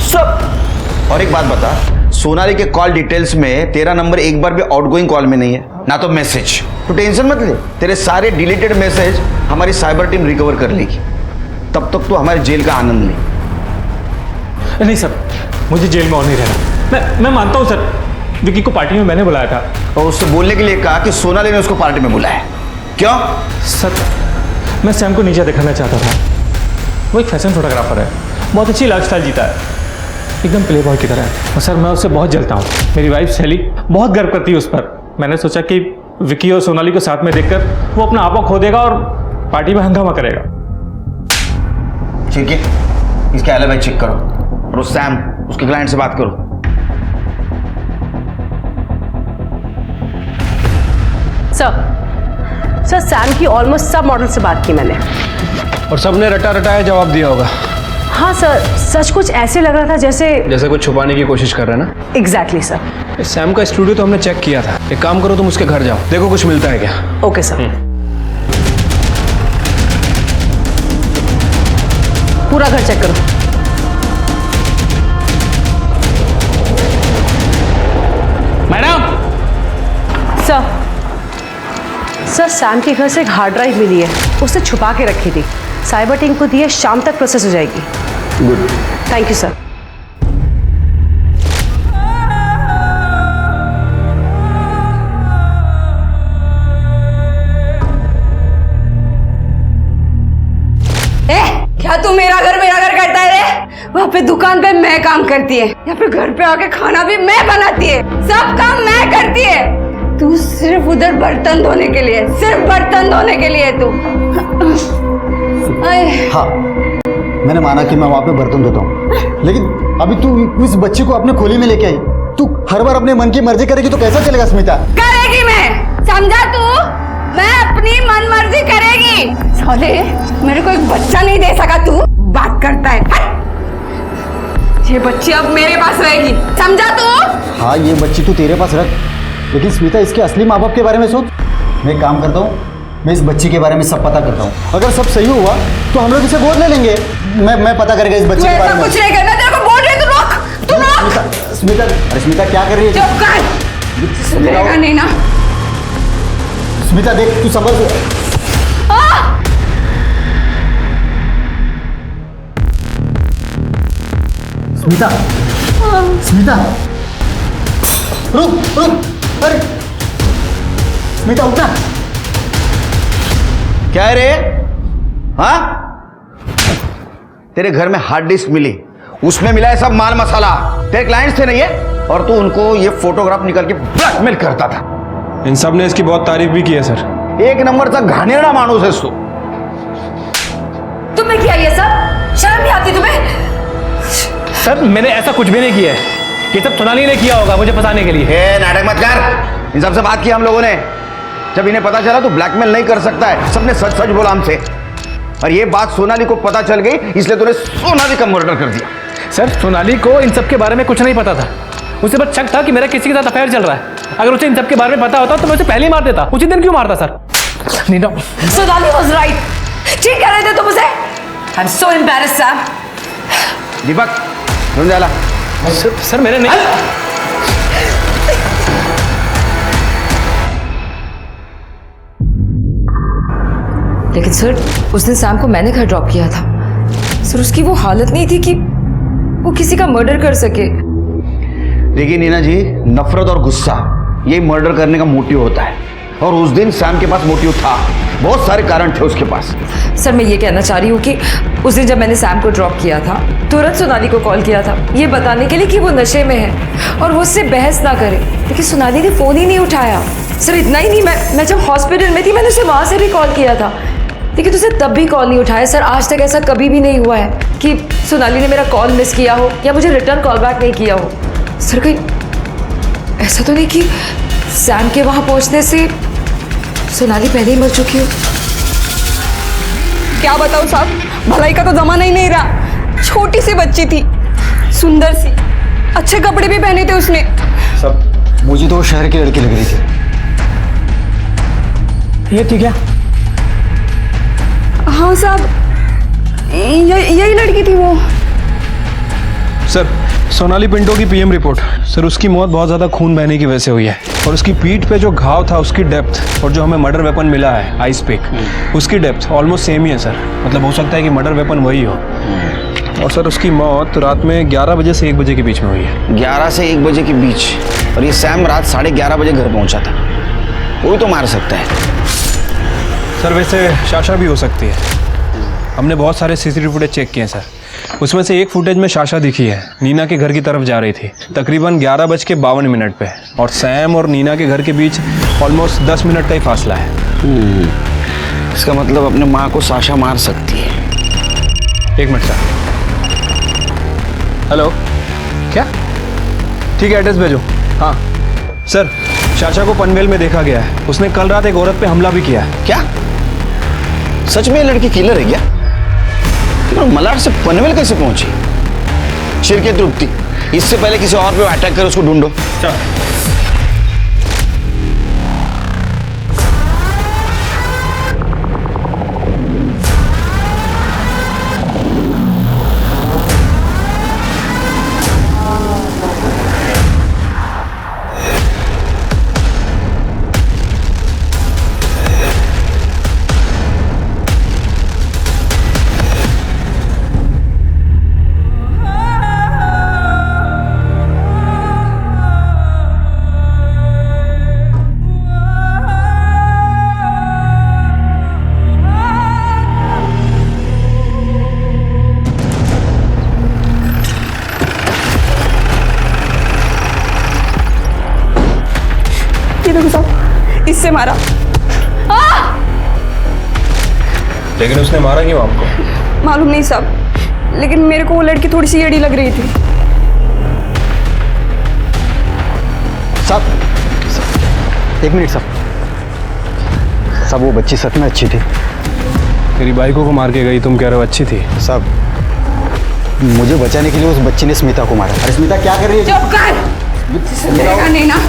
सब। और एक बात बता, सोनाली के कॉल डिटेल्स में तेरा नंबर एक बार भी आउटगोइंग कॉल में नहीं है, ना तो मैसेज। तो टेंशन मत ले, तेरे सारे डिलीटेड मैसेज हमारी साइबर टीम रिकवर कर लेगी। तब तक तो हमारे जेल का आनंद ले। नहीं सर, मुझे जेल में और नहीं रहना। मैं मानता हूँ सर, विक्की को पार्टी में मैंने बुलाया था और उससे बोलने के लिए कहा कि सोनाली ने उसको पार्टी में बुलाया। क्यों? सर मैं सैम को नीचे दिखाना चाहता था। वो एक फैशन फोटोग्राफर है, बहुत अच्छी लाइफस्टाइल जीता है, एकदम प्ले बॉय की तरह है। और सर मैं उससे बहुत जलता हूँ। मेरी वाइफ शैली बहुत गर्व करती है उस पर। मैंने सोचा कि विक्की और सोनाली को साथ में देखकर वो अपना आपा खो देगा और पार्टी में हंगामा करेगा। ठीक है, इसका एलिबाई चेक करो और उस सैम, उसके क्लाइंट से बात करो। सर सैम की ऑलमोस्ट सब मॉडल से बात की मैंने और सबने रटा रटाया जवाब दिया होगा। हाँ सर, सच कुछ ऐसे लग रहा था जैसे कुछ छुपाने की कोशिश कर रहे हैं ना। Exactly sir. सैम का स्टूडियो तो हमने चेक किया था। एक काम करो, तुम उसके घर जाओ, देखो कुछ मिलता है क्या। Okay sir. पूरा घर चेक करो। मैडम। सर सैम के घर से एक हार्ड ड्राइव मिली है, उसने छुपा के रखी थी। साइबर टीम को दी है, शाम तक प्रोसेस हो जाएगी। Good, thank you sir. क्या तू मेरा घर करता है रे? वहाँ पे दुकान पे मैं काम करती है, यहाँ पे घर पे आके खाना भी मैं बनाती है, सब काम मैं करती है। तू सिर्फ उधर बर्तन धोने के लिए, सिर्फ बर्तन धोने के लिए तू। हाँ, मैंने माना कि मैं वहाँ पे बर्तन धोता हूँ, लेकिन अभी तू इस बच्चे को अपने खोली में लेके आई। तू हर बार अपने मन की मर्जी करेगी तो कैसा चलेगा स्मिता? करेगी मैं, समझा तू? मैं अपनी मन मर्जी करेगी। साले, मेरे को एक बच्चा नहीं दे सका, तू बात करता है। ये बच्ची अब मेरे पास रहेगी, समझा तू? हाँ, ये बच्ची तू तेरे पास रख, लेकिन स्मिता इसके असली माँ बाप के बारे में सोच। मैं एक काम करता हूँ, मैं इस बच्ची के बारे में सब पता करता हूँ। अगर सब सही हुआ तो हम लोग इसे गोद ले लेंगे। मैं पता करेगा इस बच्चे के बारे में। कुछ नहीं करना, तेरे को बोल रही है, तू रोक। स्मिता, अरे स्मिता क्या कर रही है? चुप कर, सुधरेगा नहीं ना। स्मिता देख, तू समझ। स्मिता, स्मिता, रुक, अरे स्मिता उठना। क्या है रे? हाँ, तेरे घर में हार्ड डिस्क मिली, उसमें मिला है सब माल मसाला। तेरे क्लाइंट्स थे नहीं है, और तू उनको ये फोटोग्राफ निकाल के ब्लैकमेल करता था। इन सब ने इसकी बहुत तारीफ भी की है सर। एक नंबर का घानेरड़ा मानुस है तू। तुम्हें क्या ये सब शर्म नहीं आती तुम्हें? सर मैंने ऐसा कुछ भी नहीं किया है, ये सब सोनाली ने किया होगा मुझे फंसाने के लिए। नाटक मत कर, इन सबसे बात की हम लोगों ने। जब इन्हें पता चला तो ब्लैकमेल नहीं कर सकता है, सबने सच सच बोला हमसे। और ये बात सोनाली को पता चल गई, इसलिए तूने सोनाली का मर्डर कर दिया। सर सोनाली को इन सब के बारे में कुछ नहीं पता था, उसे बस शक था कि मेरा किसी के साथ अफेयर चल रहा है। अगर उसे इन सब के बारे में पता होता तो मैं उसे पहले ही मार देता। उसी दिन क्यों मारता sir? Neena, Sonali was right. ठीक कह रहे थे तुम उसे। I am so embarrassed sir. Deepak, ढूंढ जाला। सर मैंने नहीं। लेकिन सर उस दिन सैम को मैंने घर ड्रॉप किया था सर। उसकी वो हालत नहीं थी कि वो किसी का मर्डर कर सके। देखिए नीना जी, नफरत और गुस्सा यही मर्डर करने का मोटिव होता है, और उस दिन सैम के पास मोटिव था, बहुत सारे कारण थे उसके पास। सर मैं ये कहना चाह रही हूँ कि उस दिन जब मैंने सैम को ड्रॉप किया था तुरंत सोनाली को कॉल किया था ये बताने के लिए कि वो नशे में है और वो उससे बहस ना करे, लेकिन सोनाली ने फ़ोन ही नहीं उठाया। सर इतना ही नहीं, मैं जब हॉस्पिटल में थी मैंने उसे वहाँ से भी कॉल किया था, लेकिन उसे तब भी कॉल नहीं उठाया। सर आज तक ऐसा कभी भी नहीं हुआ है कि सोनाली ने मेरा कॉल मिस किया हो या मुझे रिटर्न कॉल बैक नहीं किया हो। सर कहीं ऐसा तो नहीं कि सैम के वहाँ पहुँचने से सोनाली पहले ही मर चुकी हो? क्या बताऊँ साहब, भलाई का तो जमाना ही नहीं रहा। छोटी सी बच्ची थी, सुंदर सी, अच्छे कपड़े भी पहने थे उसने। सब मुझे तो वो शहर की लड़की लग रही थी। ये थी क्या? हाँ साहब, यही लड़की थी वो। सर सोनाली पिंटो की पीएम रिपोर्ट। सर उसकी मौत बहुत ज़्यादा खून बहने की वजह से हुई है, और उसकी पीठ पे जो घाव था उसकी डेप्थ और जो हमें मर्डर वेपन मिला है आइस पिक उसकी डेप्थ ऑलमोस्ट सेम ही है सर। मतलब हो सकता है कि मर्डर वेपन वही हो। और सर उसकी मौत रात में 11 बजे से 1 बजे के बीच में हुई है। 11 से 1 बजे के बीच, और ये सैम रात 11:30 बजे घर पहुंचा था, कोई तो मार सकता है। सर वैसे शाशा भी हो सकती है। हमने बहुत सारे सीसीटीवी फुटेज चेक किए हैं सर, उसमें से एक फुटेज में शाशा दिखी है, नीना के घर की तरफ जा रही थी तकरीबन 11:52 पे, और सैम और नीना के घर के बीच ऑलमोस्ट 10 मिनट का ही फासला है। इसका मतलब अपने माँ को साशा मार सकती है। 1 मिनट सर। हेलो, क्या? ठीक है एड्रेस भेजो। हाँ सर, शाशा को पनवेल में देखा गया है, उसने कल रात एक औरत पे हमला भी किया है। क्या सच में लड़की किलर है क्या? तो मलाड से पनवेल कैसे पहुंची? शिरके तृप्ति, इससे पहले किसी और पे अटैक कर उसको ढूंढो। इससे मारा। लेकिन उसने मारा क्यों आपको? मालूम नहीं साहब, लेकिन मेरे को वो लड़की थोड़ी सी एड़ी लग रही थी। साहब 1 मिनट साहब, साहब वो बच्ची सच में अच्छी थी। तेरी बाइकों को मार के गई, तुम कह रहे हो अच्छी थी? साहब मुझे बचाने के लिए उस बच्ची ने स्मिता को मारा। अरे स्मिता क्या कर रही है? चुप कर। नहीं ना।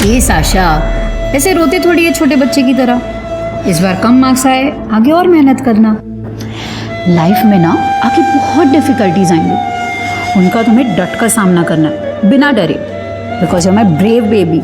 ये साशा ऐसे रोते थोड़ी है छोटे बच्चे की तरह। इस बार कम मार्क्स आए, आगे और मेहनत करना। लाइफ में ना आगे बहुत डिफिकल्टीज आएंगी, उनका तुम्हें डट कर सामना करना है बिना डरे, because I am brave baby.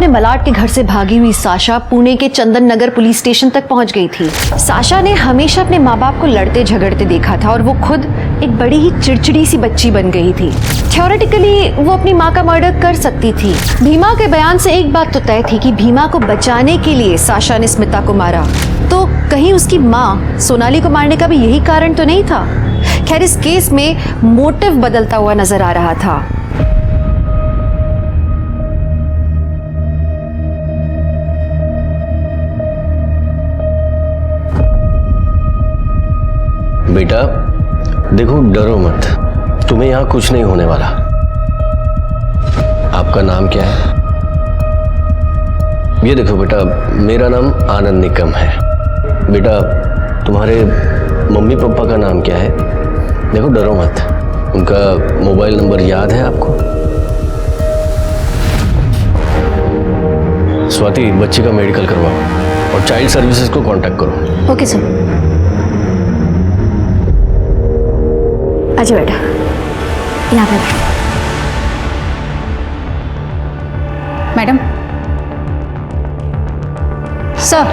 Malad के घर से भागी हुई साशा पुणे के चंदन नगर पुलिस स्टेशन तक पहुंच गई थी। साशा ने हमेशा अपने माँ बाप को लड़ते झगड़ते देखा था और वो खुद एक बड़ी ही चिड़चिड़ी सी बच्ची बन गई थी। थ्योरेटिकली वो अपनी माँ का मर्डर कर सकती थी। भीमा के बयान से एक बात तो तय थी कि भीमा को बचाने के लिए साशा ने स्मिता को मारा, तो कहीं उसकी माँ सोनाली को मारने का भी यही कारण तो नहीं था। खैर, इस केस में मोटिव बदलता हुआ नजर आ रहा था। बेटा देखो, डरो मत, तुम्हें यहां कुछ नहीं होने वाला। आपका नाम क्या है? ये देखो बेटा, मेरा नाम आनंद निकम है। बेटा तुम्हारे मम्मी पापा का नाम क्या है? देखो डरो मत, उनका मोबाइल नंबर याद है आपको? स्वाति, बच्चे का मेडिकल करवाओ और चाइल्ड सर्विसेज को कांटेक्ट करो। Okay sir. अच्छा बेटा, यहाँ पे। मैडम। सर।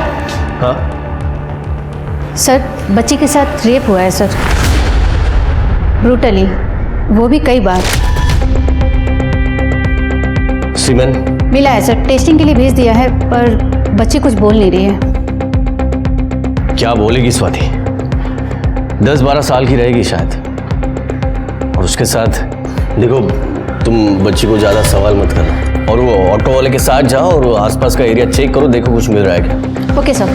हाँ सर, बच्ची के साथ रेप हुआ है सर, ब्रूटली, वो भी कई बार। सीमेन मिला है सर, टेस्टिंग के लिए भेज दिया है, पर बच्ची कुछ बोल नहीं रही है। क्या बोलेगी स्वाति? 10-12 साल की रहेगी शायद। और उसके साथ देखो, तुम बच्ची को ज्यादा सवाल मत करना, और वो ऑटो वाले के साथ जाओ और आसपास का एरिया चेक करो, देखो कुछ मिल रहा है क्या। Okay sir.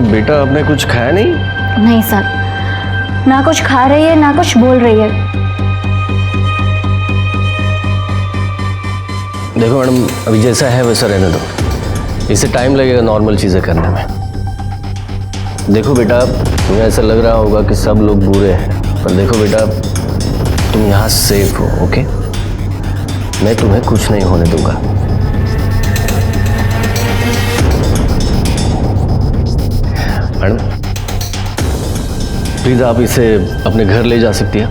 बेटा आपने कुछ खाया नहीं? नहीं सर, ना कुछ खा रही है ना कुछ बोल रही है। देखो मैडम, अभी जैसा है वैसा रहने दो, इसे टाइम लगेगा नॉर्मल चीजें करने में। देखो बेटा, तुम्हें ऐसा लग रहा होगा कि सब लोग बुरे हैं, पर देखो बेटा, तुम यहाँ सेफ हो, ओके? मैं तुम्हें कुछ नहीं होने दूंगा। मैडम प्लीज आप इसे अपने घर ले जा सकती है?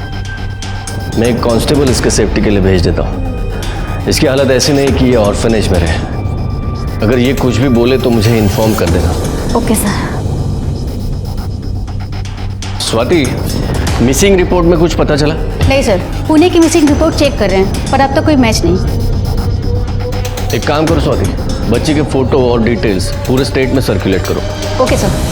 मैं एक कांस्टेबल इसके सेफ्टी के लिए भेज देता हूँ। इसकी हालत ऐसी नहीं कि ये ऑर्फनेज में रहे। अगर ये कुछ भी बोले तो मुझे इन्फॉर्म कर देना। Okay sir. Swati, missing report में कुछ पता चला? नहीं सर, पुणे की मिसिंग रिपोर्ट चेक कर रहे हैं, पर अब तक कोई मैच नहीं। एक काम करो स्वाति, बच्ची के फोटो और डिटेल्स पूरे स्टेट में सर्कुलेट करो। Okay sir.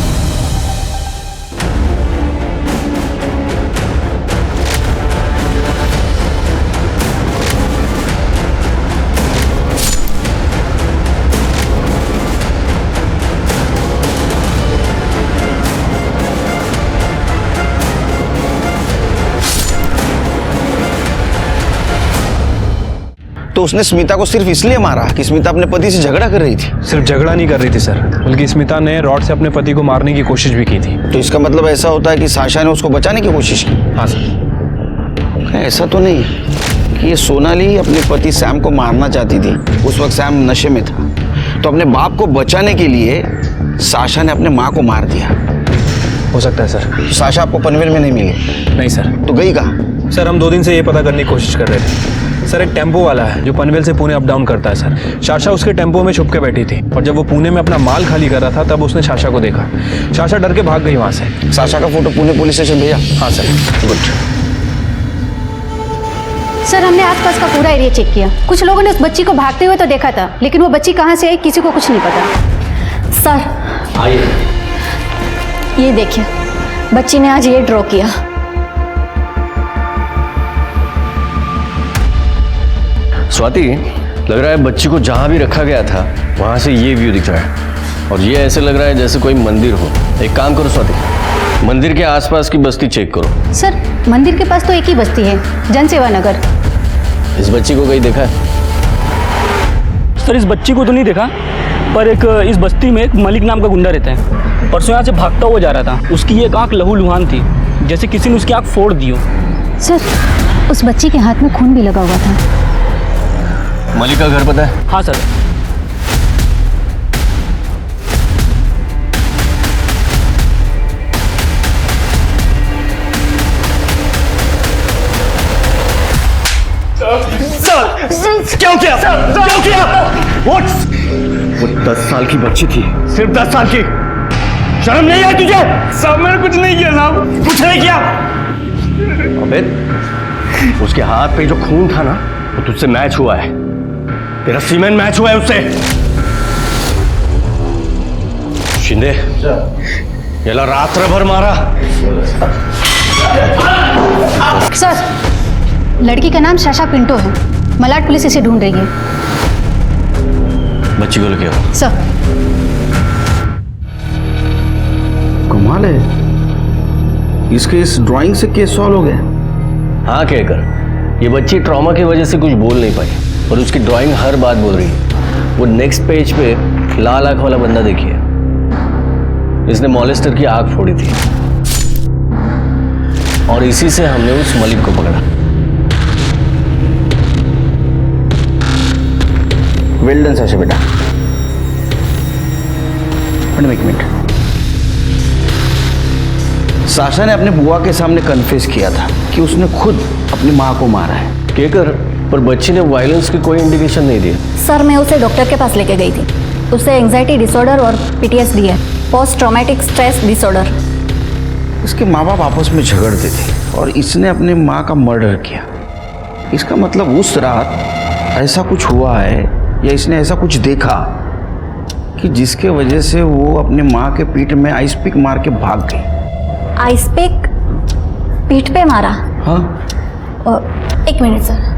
तो उसने स्मिता को सिर्फ इसलिए मारा कि स्मिता अपने पति से झगड़ा कर रही थी? सिर्फ झगड़ा नहीं कर रही थी सर, बल्कि स्मिता ने रॉड से अपने पति को मारने की कोशिश भी की थी। तो इसका मतलब ऐसा होता है कि साशा ने उसको बचाने की कोशिश की? हाँ सर। ऐसा तो नहीं कि ये सोनाली अपने पति सैम को मारना चाहती थी, उस वक्त सैम नशे में था, तो अपने बाप को बचाने के लिए साशा ने अपने माँ को मार दिया। हो सकता है सर। साशा आपको पनवेल में नहीं मिली? नहीं सर। तो गई कहाँ? सर हम 2 दिन से ये पता करने की कोशिश कर रहे थे सर। एक टेम्पो वाला है जो पनवेल से पुणे अप डाउन करता है सर। शाशा उसके टेम्पो में छुप के बैठी थी, और जब वो पुणे में अपना माल खाली कर रहा था तब उसने शाशा को देखा। शाशा डर के भाग गई वहां से। साशा का फोटो पुणे पुलिस स्टेशन भेजा? हाँ सर। गुड। सर, हमने आसपास का पूरा एरिया चेक किया। कुछ लोगों ने उस बच्ची को भागते हुए तो देखा था, लेकिन वो बच्ची कहाँ से आई किसी को कुछ नहीं पता। सर आइए। ये देखिए, बच्ची ने आज ये ड्रॉ किया। स्वाति, लग रहा है बच्ची को जहां भी रखा गया था वहां से ये व्यू दिख रहा है, और ये ऐसे लग रहा है जैसे कोई मंदिर हो। एक काम करो स्वाति, मंदिर के आसपास की बस्ती चेक करो। सर, मंदिर के पास तो एक ही बस्ती है, जनसेवा नगर। इस बच्ची को कहीं देखा है? सर इस बच्ची को तो नहीं देखा, पर एक इस बस्ती में एक मलिक नाम का गुंडा रहता है। परसों यहाँ से भागता हुआ जा रहा था, उसकी एक आंख लहू लुहान थी, जैसे किसी ने उसकी आंख फोड़ दी हो। सर, उस बच्ची के हाथ में खून भी लगा हुआ था। मलिक का घर पता है? हाँ सर। क्या किया? क्या किया? वो 10 साल की बच्ची थी। सिर्फ 10 साल की? शर्म नहीं आई तुझे? साहब मैंने कुछ नहीं किया साहब। कुछ नहीं किया? अबे, उसके हाथ पे जो खून था ना, वो तुझसे मैच हुआ है। तेरा सीमेन मैच हुआ है उससे। शिंदे, याला रात्रभर मारा। सर, लड़की का नाम साशा पिंटो है। मलाड पुलिस इसे ढूंढ रही है। बच्ची को लेके आओ। सर। कमाल है, इसके इस ड्राइंग से केस सॉल्व हो गया। हाँ कहकर, ये बच्ची ट्रॉमा की वजह से कुछ बोल नहीं पाई और उसकी ड्राइंग हर बात बोल रही है। वो नेक्स्ट पेज पे लाल आंख वाला बंदा देखिए, इसने मॉलेस्टर की आंख फोड़ी थी और इसी से हमने उस मलिक को पकड़ा। वेल डन साशा बेटा। मैडम एक मिनट, साशा ने अपने बुआ के सामने कन्फेस किया था कि उसने खुद अपनी माँ को मारा है। कहकर, पर बच्ची ने वायलेंस की कोई इंडिकेशन नहीं दिया। सर, मैं उसे डॉक्टर के पास लेके गई थी। उसे एंजाइटी डिसऑर्डर और PTSD है, पोस्ट ट्रॉमेटिक स्ट्रेस डिसऑर्डर। इसके माँ बाप आपस में झगड़ते थे और इसने अपनी माँ का मर्डर किया। इसका मतलब उस रात ऐसा कुछ हुआ है या इसने ऐसा कुछ देखा कि जिसके वजह से वो अपनी माँ के पीठ में आइस पिक मार के भाग गई। आइस पिक पीठ पे मारा? हाँ। एक मिनट सर।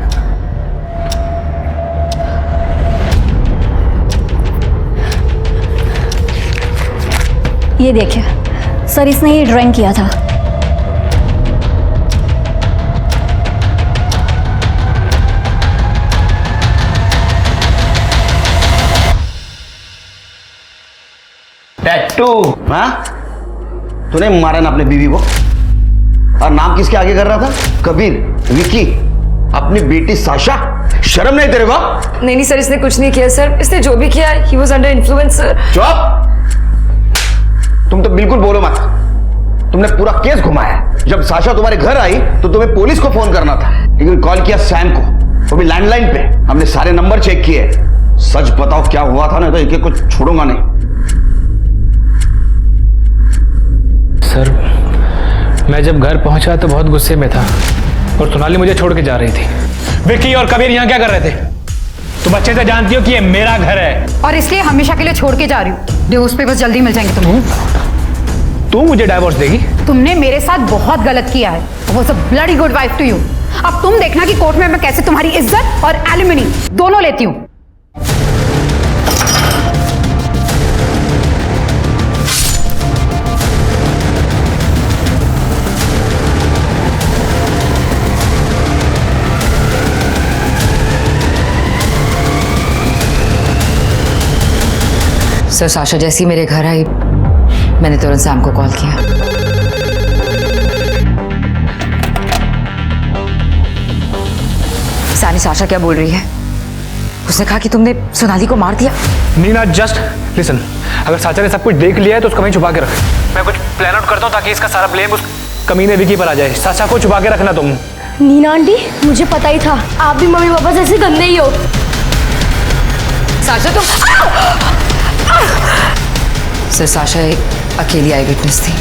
ये देखिए सर, इसने ये ड्राइंग किया था। टैटू? हाँ, तूने मारा ना अपने बीवी को? और नाम किसके आगे कर रहा था? कबीर, विकी, अपनी बेटी साशा? शर्म नहीं तेरे को? नहीं सर, इसने कुछ नहीं किया सर। इसने जो भी किया, he was under influence sir. चुप! तुम तो बिल्कुल बोलो मत। तुमने पूरा केस घुमाया। जब साशा तुम्हारे घर आई तो तुम्हें पुलिस को फोन करना था, लेकिन कॉल किया सैम को, वो भी लैंडलाइन पे। हमने सारे नंबर चेक किए। सच बताओ क्या हुआ था, नहीं तो एक कुछ छोड़ूंगा नहीं। सर, मैं जब घर पहुंचा तो बहुत गुस्से में था और सोनाली मुझे छोड़ के जा रही थी। विक्की और कबीर यहाँ क्या कर रहे थे? तुम अच्छे से जानती हो कि ये मेरा घर है और इसलिए हमेशा के लिए छोड़ के जा रही हूँ। डिवोर्स पेपर्स जल्दी मिल जाएंगे तुम्हें। तू मुझे डाइवोर्स देगी? तुमने मेरे साथ बहुत गलत किया है। वो सब bloody good wife to you. अब तुम देखना कि कोर्ट में मैं कैसे तुम्हारी इज्जत और एलिमनी दोनों लेती हूँ। सर, साशा जैसी मेरे घर आई, मैंने तुरंत सैम को कॉल किया। सैनी, साशा क्या बोल रही है? उसने कहा कि तुमने सोनाली को मार दिया। Nina, just listen. अगर साचा ने सब कुछ देख लिया है तो उसको वहीं छुपा के रख। मैं कुछ प्लान आउट करता हूँ ताकि इसका सारा ब्लेम उस कमीने विकी पर आ जाए। साचा को छुपा के रखना तुम। नीना आंटी, मुझे पता ही था आप भी मम्मी पापा जैसे गंदे ही हो। साशा तुम सर, साशा एक अकेली आई विटनेस थी।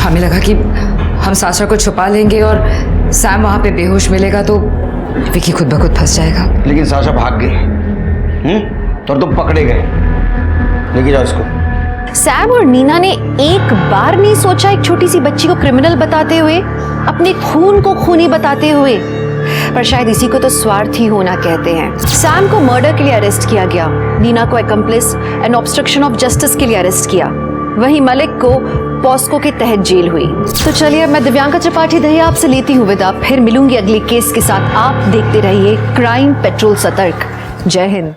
हमें लगा कि हम साशा को छुपा लेंगे और सैम वहां पे बेहोश मिलेगा तो विकी खुद ब खुद फंस जाएगा। लेकिन साशा भाग गई और तुम पकड़े गए। लेके जाओ इसको। सैम और नीना ने एक बार नहीं सोचा एक छोटी सी बच्ची को क्रिमिनल बताते हुए, अपने खून को खूनी बताते हुए। पर शायद इसी को तो स्वार्थी होना कहते हैं। सैम को मर्डर के लिए अरेस्ट किया गया, नीना को एक्म्प्लिस एंड ऑब्स्ट्रक्शन ऑफ जस्टिस के लिए अरेस्ट किया, वहीं मलिक को पॉस्को के तहत जेल हुई। तो चलिए, मैं दिव्यांका त्रिपाठी दहिया आपसे लेती हूँ विदा। फिर मिलूंगी अगले केस के साथ। आप देखते रहिए क्राइम पेट्रोल सतर्क। जय हिंद।